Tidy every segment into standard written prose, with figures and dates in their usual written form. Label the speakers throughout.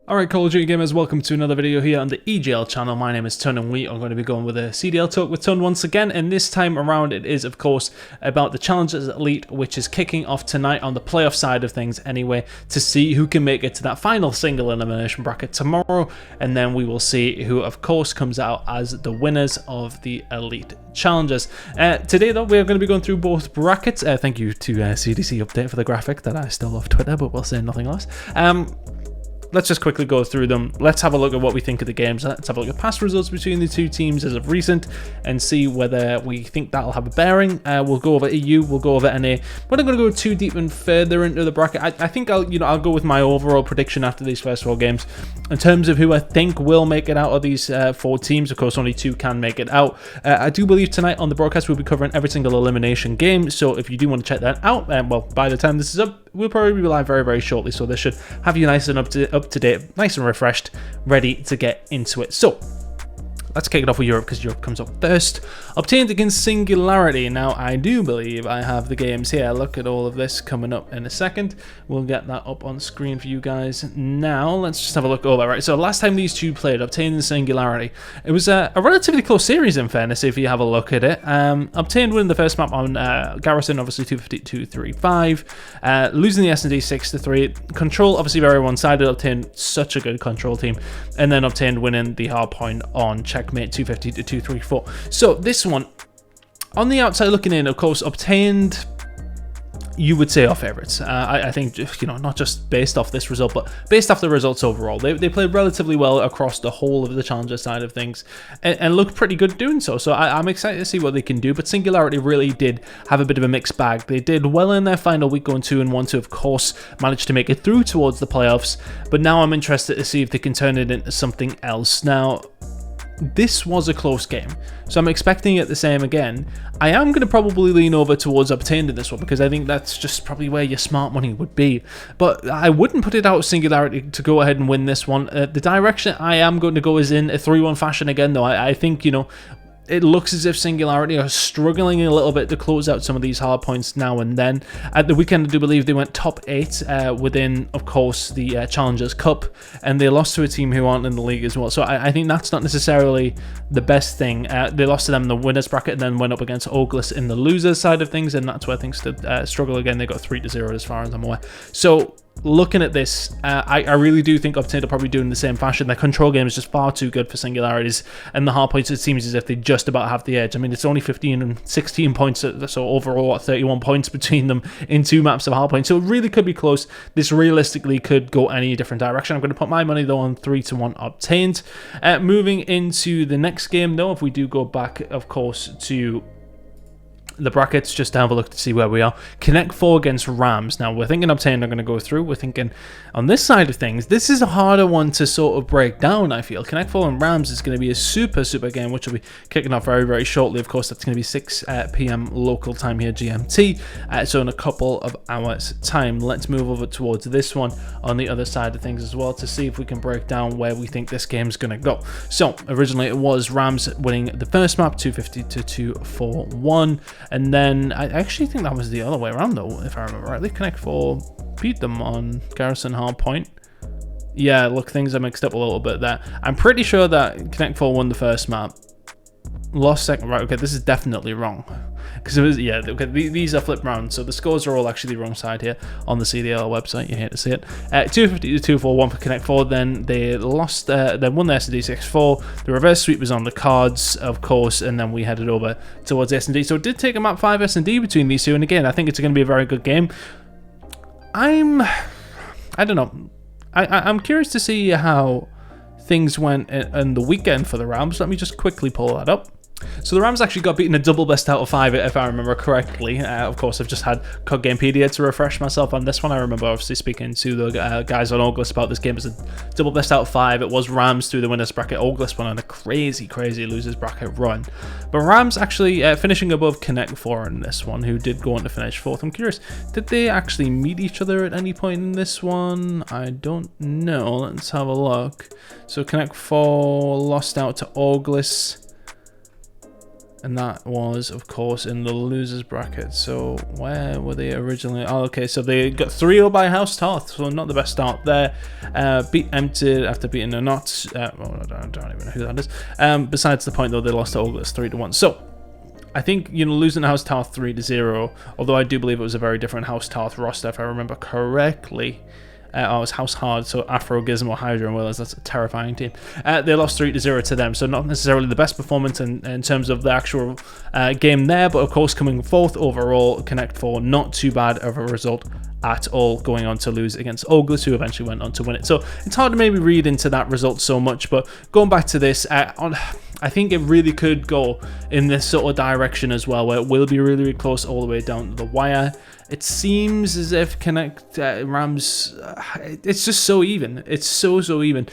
Speaker 1: Alright, Call of Duty gamers, welcome to another video here on the EGL channel. My name is Tunn and we are going to be going with a CDL talk with Tunn once again, and this time around it is of course about the Challengers Elite, which is kicking off tonight on the playoff side of things anyway, to see who can make it to that final single elimination bracket tomorrow, and then we will see who of course comes out as the winners of the Elite Challengers. Today though, we are going to be going through both brackets. Thank you to CDC Update for the graphic that I stole off Twitter, but we'll say nothing less. Let's just quickly go through them. Let's have a look at what we think of the games. Let's have a look at past results between the two teams as of recent and see whether we think that'll have a bearing. We'll go over EU, we'll go over NA. We're not going to go too deep and further into the bracket. I think I'll go with my overall prediction after these first four games in terms of who I think will make it out of these four teams. Of course, only two can make it out. I do believe tonight on the broadcast we'll be covering every single elimination game. So if you do want to check that out, well, by the time this is up, we'll probably be live very, very shortly. So this should have you nice and up to date, nice and refreshed, ready to get into it. So let's kick it off with Europe, because Europe comes up first. Obtained against Singularity. Now, I do believe I have the games here. Look at all of this coming up in a second. We'll get that up on screen for you guys now. Let's just have a look over. Right, so last time these two played, Obtained and Singularity, it was a relatively close series in fairness, if you have a look at it. Obtained winning the first map on Garrison, obviously 250-235. Losing the S&D 6-3. Control, obviously very one-sided. Obtained such a good Control team. And then Obtained winning the hardpoint on Checkmate 250-234. So this one, on the outside looking in, of course, Obtained, you would say, are favourites. I think, not just based off this result, but based off the results overall. They played relatively well across the whole of the Challenger side of things and looked pretty good doing so. So I'm excited to see what they can do. But Singularity really did have a bit of a mixed bag. They did well in their final week, going 2-1 to, of course, manage to make it through towards the playoffs. But now I'm interested to see if they can turn it into something else. Now, this was a close game, so I'm expecting it the same again. I am going to probably lean over towards Obtained in this one, because I think that's just probably where your smart money would be. But I wouldn't put it out Singularity to go ahead and win this one. The direction I am going to go is in a 3-1 fashion again, though. I think, it looks as if Singularity are struggling a little bit to close out some of these hard points now and then. At the weekend, I do believe they went top 8 within, of course, the Challengers Cup, and they lost to a team who aren't in the league as well. So I think that's not necessarily the best thing. They lost to them in the winners bracket and then went up against Oglis in the losers side of things, and that's where things did struggle again. They got 3-0 as far as I'm aware. So looking at this, I really do think Obtained are probably doing the same fashion. Their control game is just far too good for Singularities, and the hard points, it seems as if they just about have the edge. I mean, it's only 15 and 16 points, so overall 31 points between them in 2 maps of hard points. So it really could be close. This realistically could go any different direction. I'm going to put my money though on 3-1 Obtained. Moving into the next game though, if we do go back, of course, to the brackets, just to have a look to see where we are. Connect 4 against Rams. Now, we're thinking Obtained are going to go through. We're thinking on this side of things, this is a harder one to sort of break down, I feel. Connect 4 and Rams is going to be a super game, which will be kicking off very, very shortly. Of course, that's going to be 6 p.m. local time here, GMT. So in a couple of hours' time. Let's move over towards this one on the other side of things as well to see if we can break down where we think this game's going to go. So, originally it was Rams winning the first map, 250-241. And then I actually think that was the other way around though, if I remember rightly. Connect 4 beat them on Garrison Hardpoint. Yeah, look, things are mixed up a little bit there. I'm pretty sure that Connect 4 won the first map. Lost second. Right, okay, this is definitely wrong. Because it was, yeah, okay, these are flipped round, so the scores are all actually the wrong side here on the CDL website. You hate to see it. 250-241 for Connect 4. Then they lost, then won the S&D 6-4. The reverse sweep was on the cards, of course, and then we headed over towards S&D. So it did take a map 5 S&D between these two, and again, I think it's going to be a very good game. I don't know. I'm curious to see how things went in the weekend for the Rams. Let me just quickly pull that up. So the Rams actually got beaten a double best out of 5, if I remember correctly. Of course, I've just had COD Gamepedia to refresh myself on this one. I remember obviously speaking to the guys on Oglis about this game as a double best out of 5. It was Rams through the winners bracket. Oglis went on a crazy losers bracket run. But Rams actually finishing above Connect 4 in this one, who did go on to finish 4th. I'm curious, did they actually meet each other at any point in this one? I don't know. Let's have a look. So Connect 4 lost out to Oglis. And that was, of course, in the losers bracket. So where were they originally? Oh, okay, so they got 3-0 by House Tarth, so not the best start there. Beat Empted after beating a not. Well, I don't even know who that is. Besides the point, though, they lost to Oglis 3-1. So I think, you know, losing to House Tarth 3-0, although I do believe it was a very different House Tarth roster, if I remember correctly. It was House Hard, so Afro, Gizmo, Hydra, and Willers. That's a terrifying team. They lost 3-0 to them, so not necessarily the best performance in terms of the actual game there, but of course coming fourth overall, Connect 4, not too bad of a result at all, going on to lose against Oglis, who eventually went on to win it. So it's hard to maybe read into that result so much, but going back to this, I think it really could go in this sort of direction as well, where it will be really, really close all the way down to the wire. It seems as if Connect Rams, it's just so even. It's so even.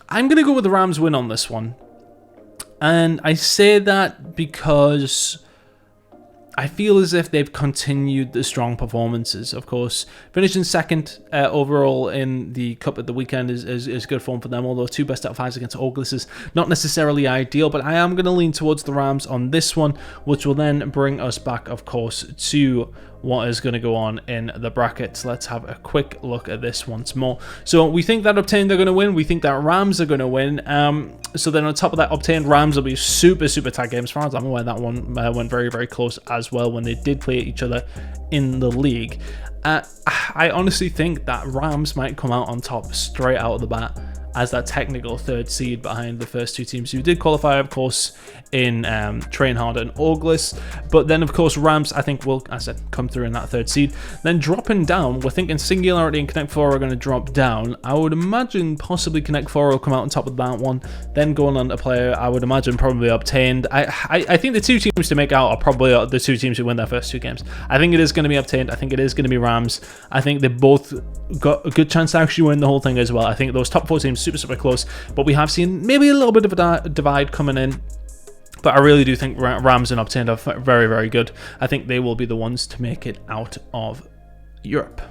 Speaker 1: I'm going to go with the Rams win on this one. And I say that because I feel as if they've continued the strong performances. Of course, finishing second overall in the Cup at the weekend is good form for them, although 2 best out of 5s against Oglis is not necessarily ideal, but I am going to lean towards the Rams on this one, which will then bring us back, of course, to what is going to go on in the brackets. Let's have a quick look at this once more. So we think that Obtained are going to win. We think that Rams are going to win. So then on top of that, Obtained Rams will be super tight games. As far as I'm aware, that one went very close as well when they did play each other in the league. I honestly think that Rams might come out on top straight out of the bat as that technical 3rd seed behind the first 2 teams who did qualify, of course, in Train Hard and Oglis. But then, of course, Rams, I think, will, as I said, come through in that 3rd seed. Then dropping down, we're thinking Singularity and Connect 4 are going to drop down. I would imagine possibly Connect 4 will come out on top of that one. Then going on to play, I would imagine probably Obtained. I think the 2 teams to make out are probably the 2 teams who win their first 2 games. I think it is going to be Obtained. I think it is going to be Rams. I think they both got a good chance to actually win the whole thing as well. I think those top 4 teams super close, but we have seen maybe a little bit of a divide coming in. But I really do think Rams and Obtained are very good. I think they will be the ones to make it out of Europe.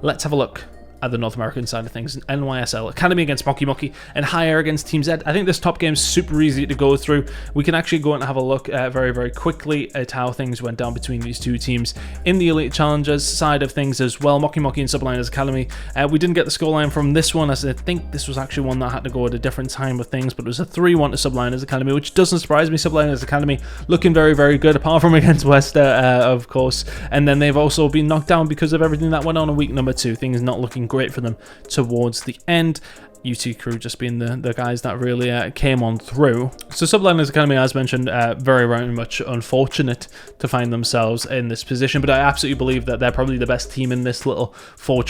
Speaker 1: Let's have a look at the North American side of things. NYSL Academy against Mocky and Higher against Team Z. I think this top game is super easy to go through. We can actually go and have a look very quickly at how things went down between these 2 teams in the Elite Challengers side of things as well. Mocky and Subliners Academy. We didn't get the scoreline from this one, as I think this was actually one that had to go at a different time of things, but it was a 3-1 to Subliners Academy, which doesn't surprise me. Subliners Academy looking very good, apart from against Wester, of course. And then they've also been knocked down because of everything that went on in week number 2. Things not looking great for them towards the end. UT Crew just being the guys that really came on through. So Subliners Academy, as mentioned, very much unfortunate to find themselves in this position, but I absolutely believe that they're probably the best team in this little four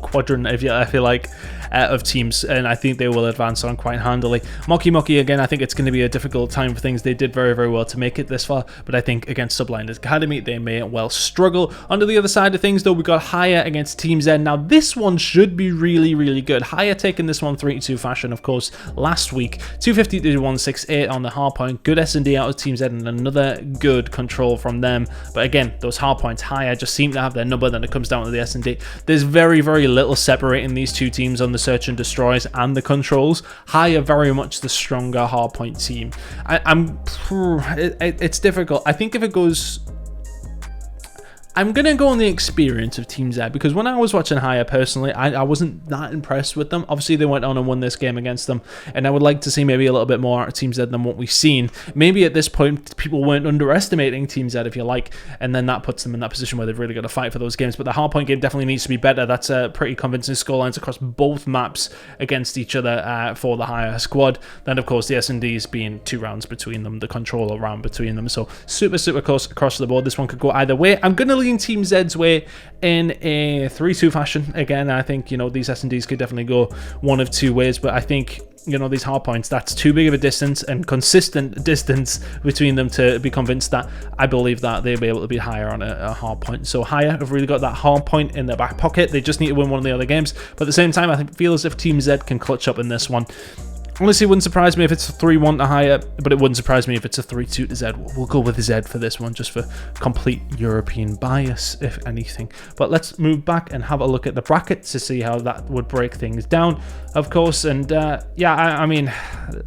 Speaker 1: quadrant, if you like, of teams, and I think they will advance on quite handily. Mocky, again, I think it's going to be a difficult time for things. They did very well to make it this far, but I think against Subliners Academy, they may well struggle. Onto the other side of things, though, we got Higher against Team Z. Now, this one should be really good. Higher taking this one 3-2 fashion, of course, last week. 250 to 168 on the hard point. Good S&D out of Team Z and another good control from them. But again, those hard points, Higher just seem to have their number when it comes down to the S&D. There's very little separating these 2 teams on the search and destroys and the controls. Higher very much the stronger hard point team. It's difficult. I think if it goes, I'm going to go on the experience of Team Z, because when I was watching Higher personally, I wasn't that impressed with them. Obviously, they went on and won this game against them, and I would like to see maybe a little bit more out of Team Z than what we've seen. Maybe at this point, people weren't underestimating Team Z, if you like, and then that puts them in that position where they've really got to fight for those games. But the hardpoint game definitely needs to be better. That's a pretty convincing scorelines across both maps against each other for the Higher squad. Then, of course, the S&Ds being 2 rounds between them, the controller round between them. So super close across the board. This one could go either way. I'm going to lean Team Z's way in a 3-2 fashion. Again, I think, these S&Ds could definitely go one of 2 ways, but I think, these hard points, that's too big of a distance and consistent distance between them to be convinced that I believe that they'll be able to be Higher on a hard point. So Higher have really got that hard point in their back pocket. They just need to win one of the other games, but at the same time, I feel as if Team Z can clutch up in this one. Honestly, it wouldn't surprise me if it's a 3-1 to higher, but it wouldn't surprise me if it's a 3-2 to Z. We'll go with Z for this one, just for complete European bias, if anything. But let's move back and have a look at the brackets to see how that would break things down, of course. And yeah, I mean,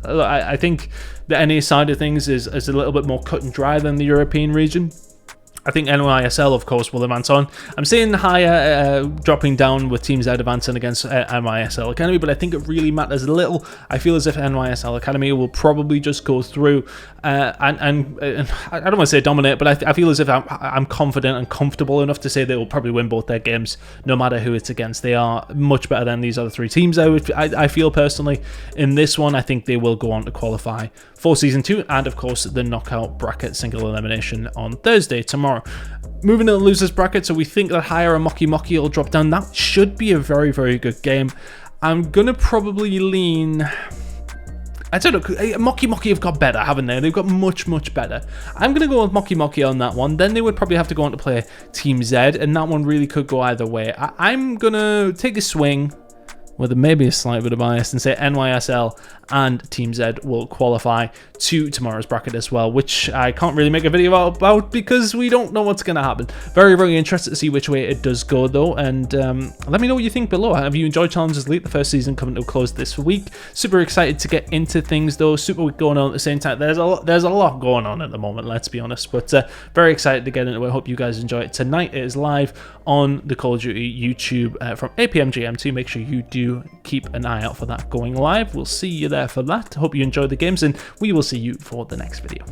Speaker 1: I think the NA side of things is a little bit more cut and dry than the European region. I think NYSL, of course, will advance on. I'm seeing higher dropping down with Team Z advancing against NYSL Academy, but I think it really matters little. I feel as if NYSL Academy will probably just go through and I don't want to say dominate, but I feel as if I'm confident and comfortable enough to say they will probably win both their games, no matter who it's against. They are much better than these other three teams. I feel personally in this one, I think they will go on to qualify for Season 2, and of course the knockout bracket single elimination on Thursday, tomorrow. Moving to the losers bracket, so we think that higher and Mocky will drop down. That should be a very, very good game. I'm gonna probably lean, I don't know, Mocky have got better, haven't they? They've got much better. I'm gonna go with Mocky on that one. Then they would probably have to go on to play Team Z, and that one really could go either way. I'm gonna take a swing with maybe a slight bit of bias and say NYSL and Team Z will qualify to tomorrow's bracket as well, which I can't really make a video about because we don't know what's going to happen. Very, very interested to see which way it does go though, and let me know what you think below. Have you enjoyed Challenges Elite, the first season coming to a close this week? Super excited to get into things though, super week going on at the same time. There's a lot going on at the moment, let's be honest, but very excited to get into it. I hope you guys enjoy it. Tonight it is live on the Call of Duty YouTube from 8 PM GMT. Make sure you do keep an eye out for that going live. We'll see you there for that. Hope you enjoyed the games, and we will see you for the next video.